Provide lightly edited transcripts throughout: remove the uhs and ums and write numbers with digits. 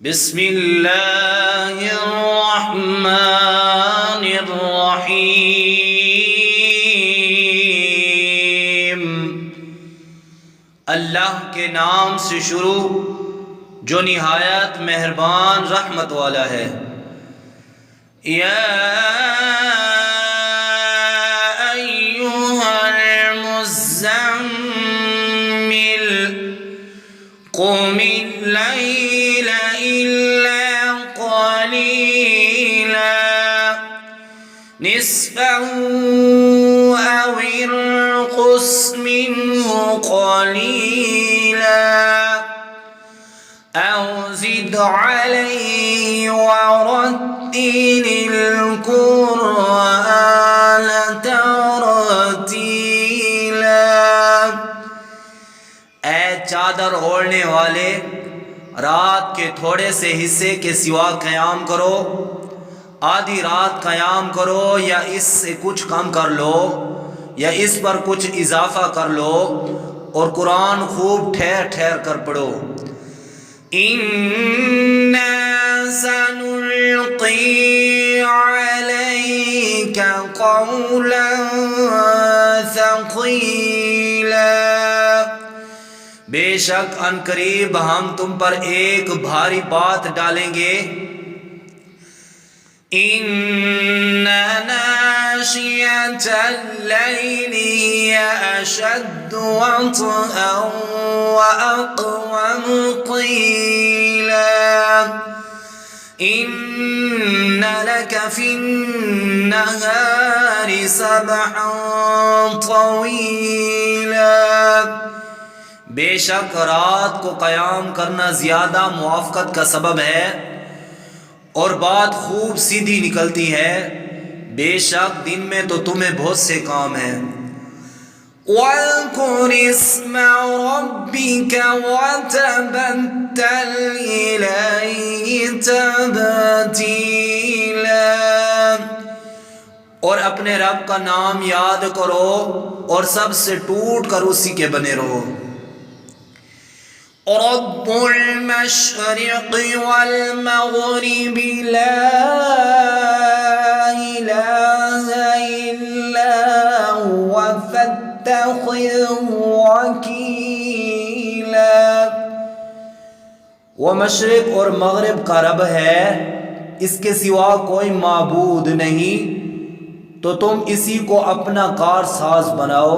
بسم اللہ الرحمن الرحیم۔ اللہ کے نام سے شروع جو نہایت مہربان رحمت والا ہے۔ یا ایھا المزمل قم اللیل الا قلیلا نصفه او انقص منه قلیلا او زد علیہ ورتل القرآن ترتیلا۔ اے چادر اوڑھنے والے، رات کے تھوڑے سے حصے کے سوا قیام کرو، آدھی رات قیام کرو یا اس سے کچھ کم کر لو یا اس پر کچھ اضافہ کر لو، اور قرآن خوب ٹھہر ٹھہر کر پڑھو۔ اِنَّا سَنُلْقِي عَلَيْكَ قَوْلًا ثَقِيلًا، بے شک ان قریب ہم تم پر ایک بھاری بات ڈالیں گے۔ إِنَّ نَاشِئَةَ اللَّيْلِ هِيَ أَشَدُّ وَطْئًا وَأَقْوَمُ قِيلًا إِنَّ لَكَ فِي النَّهَارِ سَبْحًا طَوِيلًا، بے شک رات کو قیام کرنا زیادہ موافقت کا سبب ہے اور بات خوب سیدھی نکلتی ہے۔ بے شک دن میں تو تمہیں بہت سے کام ہیں۔ وَاذْكُرِ اسْمَ رَبِّكَ وَتَبَتَّلْ إِلَيْهِ تَبْتِيلًا، اور اپنے رب کا نام یاد کرو اور سب سے ٹوٹ کر اسی کے بنے رہو۔ رب المشرق والمغرب لا إله إلا هو فاتخذه وكيلا، وہ مشرق اور مغرب کا رب ہے، اس کے سوا کوئی معبود نہیں، تو تم اسی کو اپنا کارساز بناؤ۔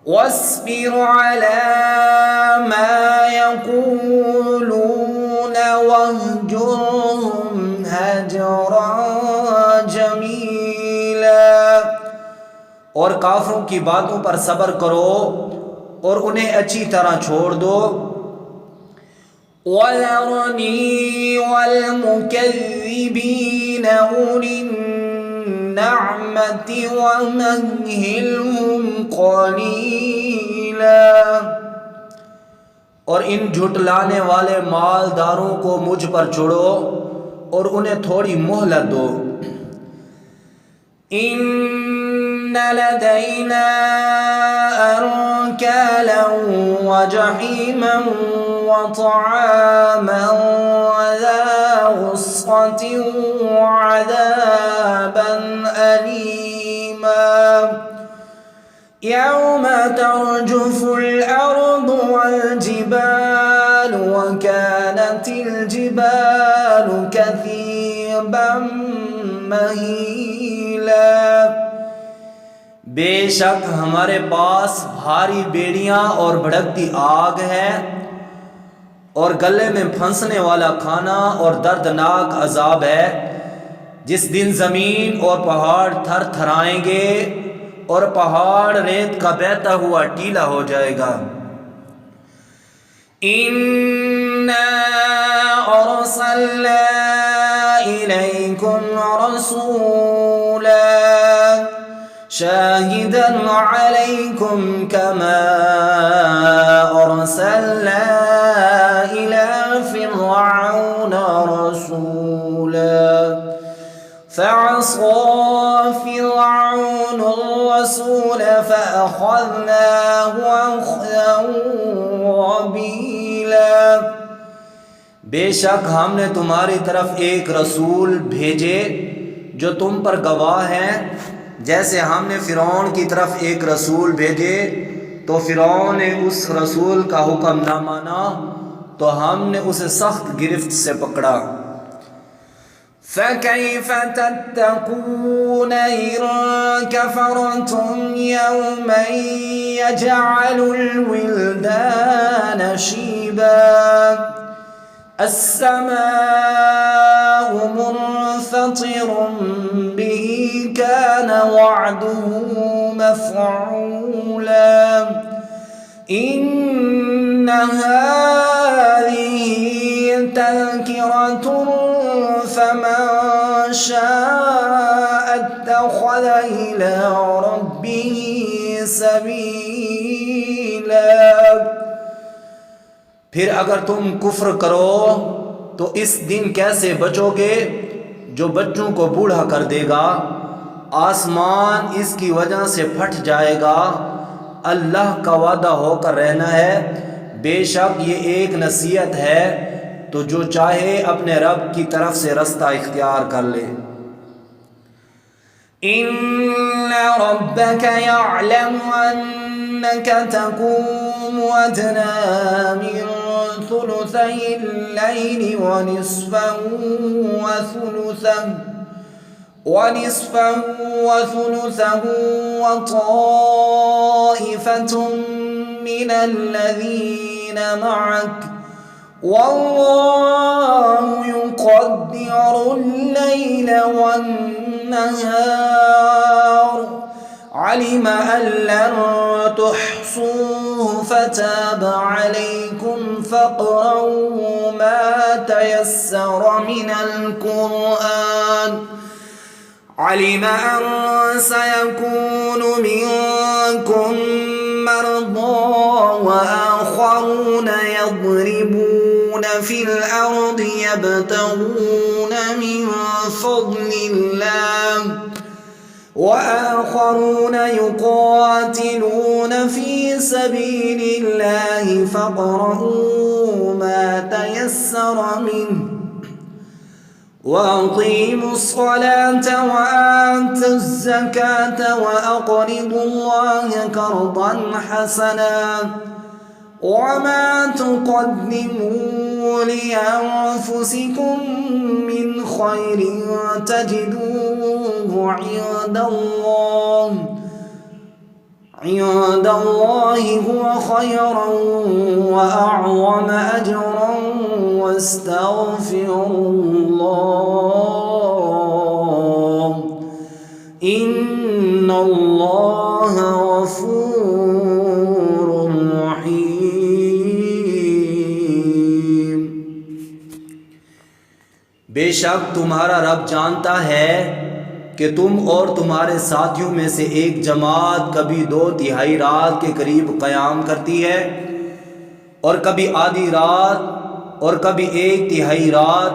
واصبر على ما يقولون واهجرهم هجرا جميلا، اور کافروں کی باتوں پر صبر کرو اور انہیں اچھی طرح چھوڑ دو۔ وَذَرْنِي وَالْمُكَذِّبِينَ أُولِي النَّعْمَةِ وَمَهِّلْهُمْ قَلِيلًا، اور ان جھٹلانے والے مالداروں کو مجھ پر چھوڑو اور انہیں تھوڑی مہلت دو۔ إِنَّ لَدَيْنَا أَنكَالًا وَجَحِيمًا وَطَعَامًا وَذَا غُصَّةٍ وَعَذَابًا أَلِيمًا يَوْمَ تَرْجُفُ الْأَرْضُ وَالْجِبَالُ وَكَانَتِ الْجِبَالُ كَثِيبًا مَهِيلًا، بے شک ہمارے پاس بھاری بیڑیاں اور بھڑکتی آگ ہے، اور گلے میں پھنسنے والا کھانا اور دردناک عذاب ہے، جس دن زمین اور پہاڑ تھر تھرائیں گے اور پہاڑ ریت کا بہتا ہوا ٹیلا ہو جائے گا۔ اِنَّا أَرْسَلْنَا إِلَيْكُمْ رَسُولًا شَاهِدًا عَلَيْكُمْ كَمَا أَرْسَلْنَا إِلَى فِرْعَوْنَ رَسُولًا فَعَصَى فِرْعَوْنُ الرَّسُولَ فَأَخَذْنَاهُ أَخْذًا وَبِيلًا، بے شک ہم نے تمہاری طرف ایک رسول بھیجے جو تم پر گواہ ہیں، جیسے ہم نے فرعون کی طرف ایک رسول بھیجے تو فرعون نے اس رسول کا حکم نہ مانا تو ہم نے اسے سخت گرفت سے پکڑا۔ فَكَيْفَ تَتَّقُونَ إِن كَفَرْتُمْ يَوْمًا يَجْعَلُ الْوِلْدَانَ شِيبًا السَّمَاءُ مُنفَطِرٌ بِهِ كَانَ وَعْدُهُ مَفْعُولًا إِنَّ هَٰذِهِ تَذْكِرَةٌ فَمَن شَاءَ اتَّخَذَ إِلَىٰ رَبِّهِ سَبِيلًا۔ پھر اگر تم کفر کرو تو اس دن کیسے بچو گے جو بچوں کو بوڑھا کر دے گا، آسمان اس کی وجہ سے پھٹ جائے گا، اللہ کا وعدہ ہو کر رہنا ہے، بے شک یہ ایک نصیحت ہے تو جو چاہے اپنے رب کی طرف سے رستہ اختیار کر لے۔ إِنَّ رَبَّكَ يَعْلَمُ أَنَّكَ تَقُومُ أَدْنَىٰ مِن ثُلُثَيِ اللَّيْلِ وَنِصْفَهُ وَثُلُثَهُ وَطَائِفَةٌ مِّنَ الَّذِينَ مَعَكَ وَاللَّهُ يُقَدِّرُ اللَّيْلَ وَالنَّهَارَ عَلِمَ أَن لَّن تُحْصُوهُ فَتَابَ عَلَيْكُمْ فَاقْرَءُوا مَا تَيَسَّرَ مِنَ الْقُرْآنِ عَلِمَ أَن سَيَكُونُ مِنكُم مَّرْضَىٰ وَآخَرُونَ يَضْرِبُونَ فِي الْأَرْضِ يَبْتَغُونَ مِن فَضْلِ اللَّهِ وَآخَرُونَ يُقَاتِلُونَ فِي سَبِيلِ اللَّهِ فَاقْرَءُوا مَا تَيَسَّرَ مِنْهُ وَأَقِيمُوا الصَّلَاةَ وَآتُوا الزَّكَاةَ وَأَقْرِضُوا اللَّهَ قَرْضًا حَسَنًا وَمَا تُقَدِّمُوا لِأَنفُسِكُم مِّنْ خَيْرٍ تَجِدُوهُ عِندَ اللَّهِ هُوَ خَيْرًا وَأَعْظَمَ أَجْرًا وَاسْتَغْفِرُوا اللَّهَ إِنَّ اللَّهَ غَفُورٌ رَّحِيمٌ۔ بے شک تمہارا رب جانتا ہے کہ تم اور تمہارے ساتھیوں میں سے ایک جماعت کبھی 2/3 رات کے قریب قیام کرتی ہے اور کبھی آدھی رات اور کبھی 1/3 رات،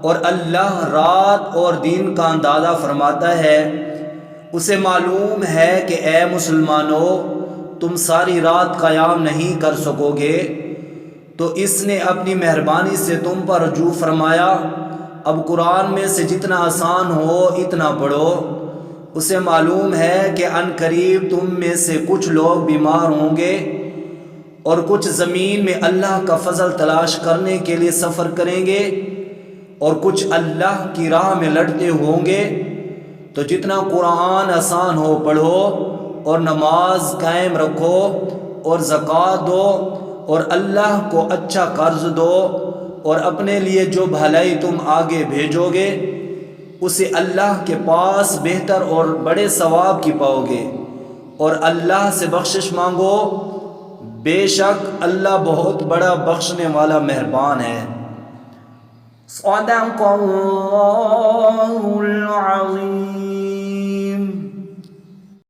اور اللہ رات اور دن کا اندازہ فرماتا ہے۔ اسے معلوم ہے کہ اے مسلمانوں تم ساری رات قیام نہیں کر سکو گے، تو اس نے اپنی مہربانی سے تم پر رجوع فرمایا، اب قرآن میں سے جتنا آسان ہو اتنا پڑھو۔ اسے معلوم ہے کہ ان قریب تم میں سے کچھ لوگ بیمار ہوں گے اور کچھ زمین میں اللہ کا فضل تلاش کرنے کے لیے سفر کریں گے اور کچھ اللہ کی راہ میں لڑتے ہوں گے، تو جتنا قرآن آسان ہو پڑھو اور نماز قائم رکھو اور زکوٰۃ دو اور اللہ کو اچھا قرض دو، اور اپنے لیے جو بھلائی تم آگے بھیجو گے اسے اللہ کے پاس بہتر اور بڑے ثواب کی پاؤ گے، اور اللہ سے بخشش مانگو، بے شک اللہ بہت بڑا بخشنے والا مہربان ہے۔ صدق اللہ العظیم۔